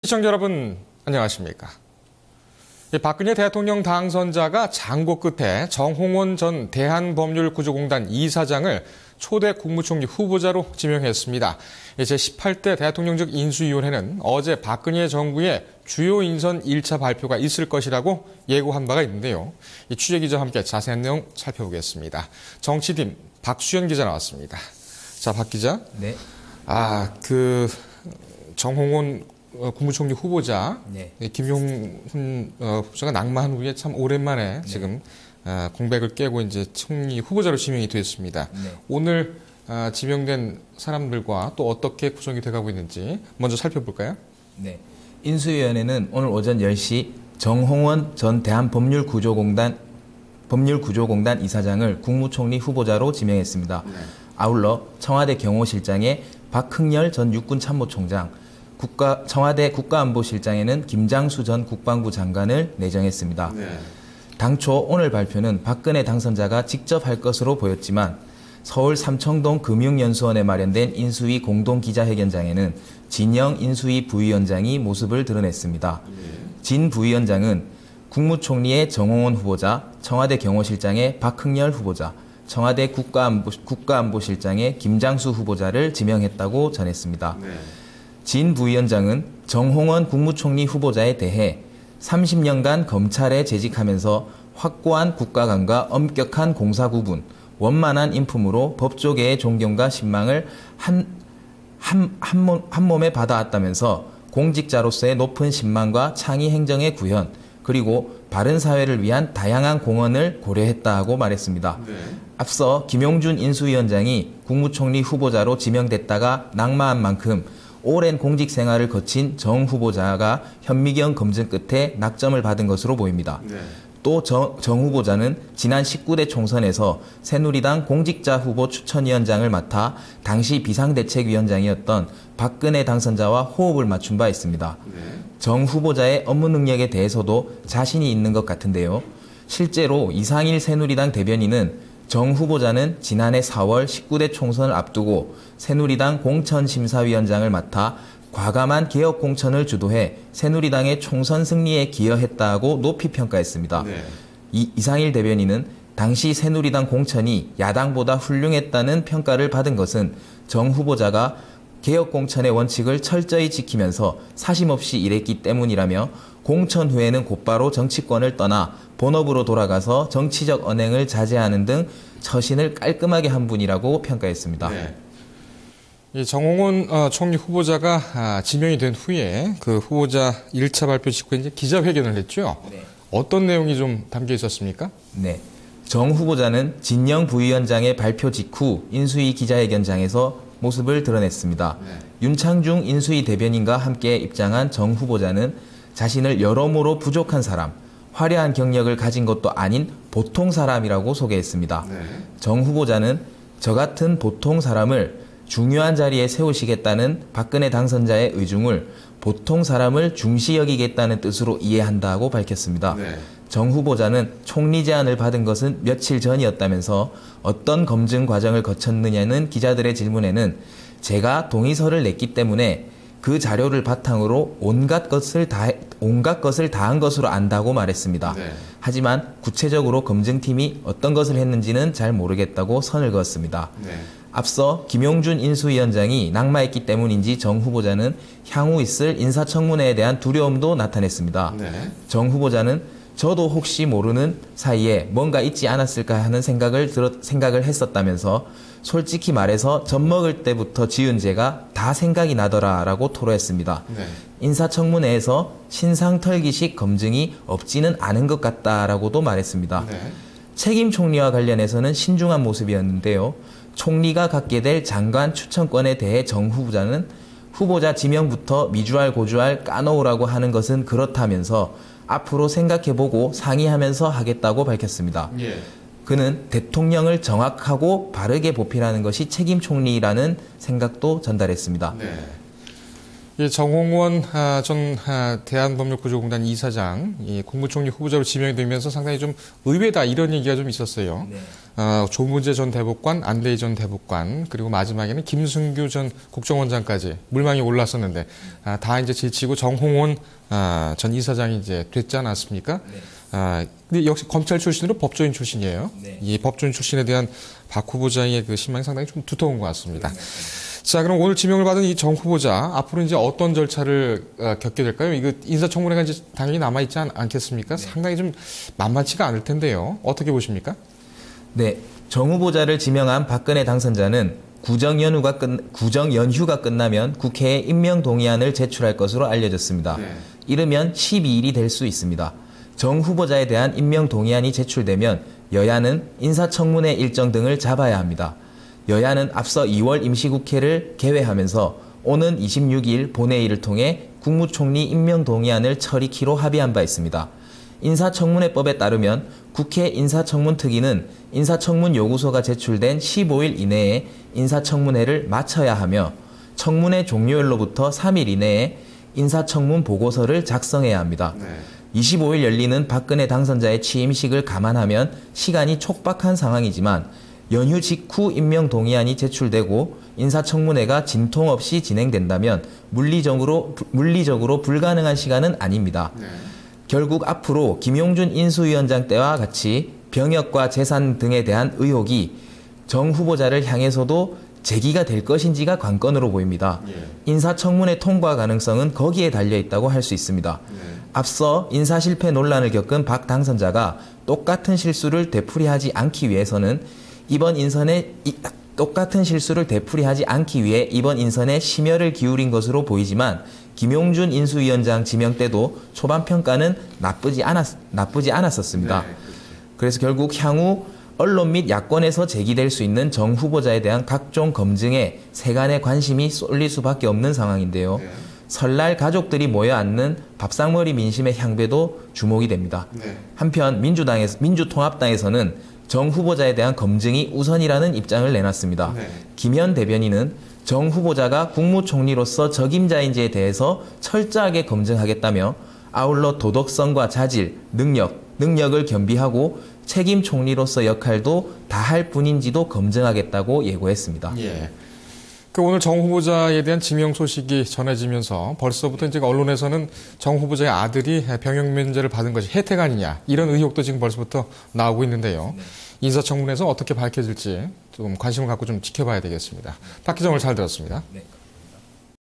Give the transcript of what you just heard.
시청자 여러분, 안녕하십니까? 박근혜 대통령 당선자가 장고 끝에 정홍원 전 대한법률구조공단 이사장을 초대 국무총리 후보자로 지명했습니다. 제18대 대통령직 인수위원회는 어제 박근혜 정부의 주요 인선 1차 발표가 있을 것이라고 예고한 바가 있는데요. 취재기자와 함께 자세한 내용 살펴보겠습니다. 정치팀 박수현 기자 나왔습니다. 자, 박 기자. 네. 정홍원 국무총리 후보자, 네. 김용훈 후보자가 낙마한 후에 참 오랜만에 지금 공백을 깨고 이제 총리 후보자로 지명이 됐습니다. 네. 오늘 지명된 사람들과 또 어떻게 구성이 돼가고 있는지 먼저 살펴볼까요? 네. 인수위원회는 오늘 오전 10시 정홍원 전 대한법률구조공단 이사장을 국무총리 후보자로 지명했습니다. 네. 아울러 청와대 경호실장에 박흥렬 전 육군참모총장, 청와대 국가안보실장에는 김장수 전 국방부 장관을 내정했습니다. 네. 당초 오늘 발표는 박근혜 당선자가 직접 할 것으로 보였지만 서울 삼청동 금융연수원에 마련된 인수위 공동기자회견장에는 진영 인수위 부위원장이 모습을 드러냈습니다. 진 부위원장은 국무총리의 정홍원 후보자, 청와대 경호실장의 박흥렬 후보자, 청와대 국가안보실장의 김장수 후보자를 지명했다고 전했습니다. 네. 진 부위원장은 정홍원 국무총리 후보자에 대해 30년간 검찰에 재직하면서 확고한 국가관과 엄격한 공사구분, 원만한 인품으로 법조계의 존경과 신망을 한 몸에 받아왔다면서 공직자로서의 높은 신망과 창의 행정의 구현, 그리고 바른 사회를 위한 다양한 공헌을 고려했다고 말했습니다. 네. 앞서 김용준 인수위원장이 국무총리 후보자로 지명됐다가 낙마한 만큼 오랜 공직 생활을 거친 정 후보자가 현미경 검증 끝에 낙점을 받은 것으로 보입니다. 네. 또 정 후보자는 지난 19대 총선에서 새누리당 공직자 후보 추천위원장을 맡아 당시 비상대책위원장이었던 박근혜 당선자와 호흡을 맞춘 바 있습니다. 네. 정 후보자의 업무 능력에 대해서도 자신이 있는 것 같은데요. 실제로 이상일 새누리당 대변인은 정 후보자는 지난해 4월 19대 총선을 앞두고 새누리당 공천심사위원장을 맡아 과감한 개혁 공천을 주도해 새누리당의 총선 승리에 기여했다고 높이 평가했습니다. 네. 이상일 대변인은 당시 새누리당 공천이 야당보다 훌륭했다는 평가를 받은 것은 정 후보자가 개혁 공천의 원칙을 철저히 지키면서 사심없이 일했기 때문이라며 공천 후에는 곧바로 정치권을 떠나 본업으로 돌아가서 정치적 언행을 자제하는 등 처신을 깔끔하게 한 분이라고 평가했습니다. 네. 이 정홍원 총리 후보자가 지명이 된 후에 그 후보자 1차 발표 직후에 이제 기자회견을 했죠. 네. 어떤 내용이 좀 담겨 있었습니까? 네. 정 후보자는 진영 부위원장의 발표 직후 인수위 기자회견장에서 모습을 드러냈습니다. 네. 윤창중 인수위 대변인과 함께 입장한 정 후보자는 자신을 여러모로 부족한 사람, 화려한 경력을 가진 것도 아닌 보통 사람이라고 소개했습니다. 네. 정 후보자는 저 같은 보통 사람을 중요한 자리에 세우시겠다는 박근혜 당선자의 의중을 보통 사람을 중시 여기겠다는 뜻으로 이해한다고 밝혔습니다. 네. 정 후보자는 총리 제안을 받은 것은 며칠 전이었다면서 어떤 검증 과정을 거쳤느냐는 기자들의 질문에는 제가 동의서를 냈기 때문에 그 자료를 바탕으로 온갖 것을 다한 것으로 안다고 말했습니다. 네. 하지만 구체적으로 검증팀이 어떤 것을 했는지는 잘 모르겠다고 선을 그었습니다. 네. 앞서 김용준 인수위원장이 낙마했기 때문인지 정 후보자는 향후 있을 인사청문회에 대한 두려움도 나타냈습니다. 네. 정 후보자는 저도 혹시 모르는 사이에 뭔가 있지 않았을까 하는 생각을 했었다면서 솔직히 말해서 젖 먹을 때부터 지은 죄가 다 생각이 나더라라고 토로했습니다. 네. 인사청문회에서 신상털기식 검증이 없지는 않은 것 같다라고도 말했습니다. 네. 책임 총리와 관련해서는 신중한 모습이었는데요. 총리가 갖게 될 장관 추천권에 대해 정 후보자는 후보자 지명부터 미주알 고주알 까놓으라고 하는 것은 그렇다면서 앞으로 생각해보고 상의하면서 하겠다고 밝혔습니다. 예. 그는 대통령을 정확하고 바르게 보필하는 것이 책임 총리라는 생각도 전달했습니다. 네. 이 정홍원 전 대한법률구조공단 이사장 이 국무총리 후보자로 지명이 되면서 상당히 좀 의외다 이런 얘기가 좀 있었어요. 네. 조문재 전 대법관, 안대희 전 대법관 그리고 마지막에는 김승규 전 국정원장까지 물망이 올랐었는데 다 이제 지치고 정홍원 전 이사장이 이제 됐지 않았습니까? 네. 근데 역시 검찰 출신으로 법조인 출신이에요. 네. 이 법조인 출신에 대한 박 후보자의 그 신망이 상당히 좀 두터운 것 같습니다. 자, 그럼 오늘 지명을 받은 이 정 후보자 앞으로 이제 어떤 절차를 겪게 될까요? 이거 인사청문회가 이제 당연히 남아 있지 않겠습니까? 네. 상당히 좀 만만치가 않을 텐데요. 어떻게 보십니까? 네, 정 후보자를 지명한 박근혜 당선자는 구정 연휴가 끝나면 국회에 임명 동의안을 제출할 것으로 알려졌습니다. 네. 이르면 12일이 될 수 있습니다. 정 후보자에 대한 임명 동의안이 제출되면 여야는 인사청문회 일정 등을 잡아야 합니다. 여야는 앞서 2월 임시국회를 개회하면서 오는 26일 본회의를 통해 국무총리 임명 동의안을 처리키로 합의한 바 있습니다. 인사청문회법에 따르면 국회 인사청문특위는 인사청문 요구서가 제출된 15일 이내에 인사청문회를 마쳐야 하며 청문회 종료일로부터 3일 이내에 인사청문 보고서를 작성해야 합니다. 네. 25일 열리는 박근혜 당선자의 취임식을 감안하면 시간이 촉박한 상황이지만 연휴 직후 임명 동의안이 제출되고 인사청문회가 진통 없이 진행된다면 물리적으로 불가능한 시간은 아닙니다. 네. 결국 앞으로 김용준 인수위원장 때와 같이 병역과 재산 등에 대한 의혹이 정 후보자를 향해서도 제기가 될 것인지가 관건으로 보입니다. 예. 인사청문회 통과 가능성은 거기에 달려있다고 할 수 있습니다. 네. 앞서 인사실패 논란을 겪은 박 당선자가 똑같은 실수를 되풀이하지 않기 위해 이번 인선에 심혈을 기울인 것으로 보이지만 김용준 인수위원장 지명 때도 초반 평가는 나쁘지 않았었습니다. 네. 그래서 결국 향후 언론 및 야권에서 제기될 수 있는 정 후보자에 대한 각종 검증에 세간의 관심이 쏠릴 수밖에 없는 상황인데요. 네. 설날 가족들이 모여 앉는 밥상머리 민심의 향배도 주목이 됩니다. 네. 한편 민주통합당에서는 정 후보자에 대한 검증이 우선이라는 입장을 내놨습니다. 네. 김현 대변인은 정 후보자가 국무총리로서 적임자인지에 대해서 철저하게 검증하겠다며 아울러 도덕성과 자질, 능력을 겸비하고 책임 총리로서 역할도 다할 뿐인지도 검증하겠다고 예고했습니다. 예. 그 오늘 정 후보자에 대한 지명 소식이 전해지면서 벌써부터 이제 언론에서는 정 후보자의 아들이 병역 면제를 받은 것이 혜택 아니냐 이런 의혹도 지금 벌써부터 나오고 있는데요. 네. 인사청문회에서 어떻게 밝혀질지 좀 관심을 갖고 좀 지켜봐야 되겠습니다. 박 기자 오늘 잘 들었습니다. 네.